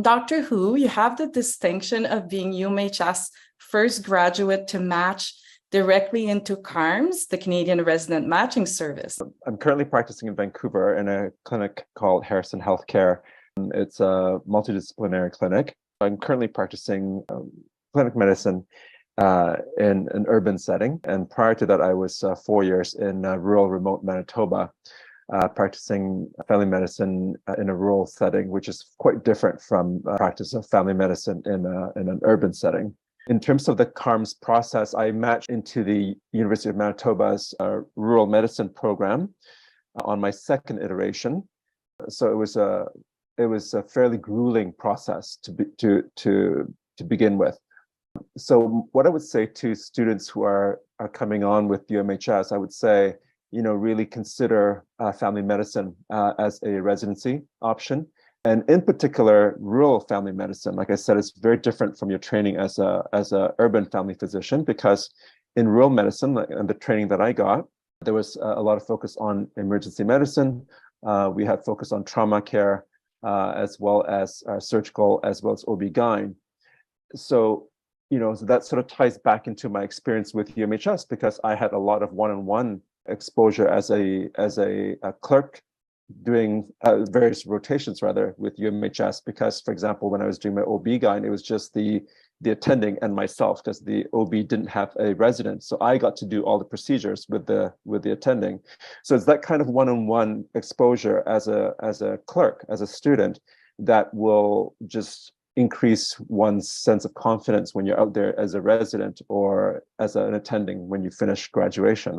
Dr. Hu, you have the distinction of being UMHS first graduate to match directly into CARMS, the Canadian Resident Matching Service. I'm currently practicing in Vancouver in a clinic called Harrison Healthcare. It's a multidisciplinary clinic. I'm currently practicing clinic medicine in an urban setting. And prior to that, I was 4 years in rural, remote Manitoba, practicing family medicine in a rural setting, which is quite different from practice of family medicine in an urban setting. In terms of the CARMS process, I matched into the University of Manitoba's rural medicine program on my second iteration. So it was a fairly grueling process to begin with. So what I would say to students who are coming on with UMHS, I would say, really consider family medicine as a residency option. And in particular, rural family medicine, like I said, is very different from your training as a urban family physician, because in rural medicine and the training that I got, there was a lot of focus on emergency medicine. We had focus on trauma care, as well as surgical, as well as OB-GYN. So, so that sort of ties back into my experience with UMHS, because I had a lot of one-on-one exposure as a clerk doing various rotations rather with UMHS, because, for example, when I was doing my OB-GYN, it was just the attending and myself, because the OB didn't have a resident. So I got to do all the procedures with the attending. So it's that kind of one-on-one exposure as a clerk, as a student, that will just increase one's sense of confidence when you're out there as a resident or as an attending when you finish graduation.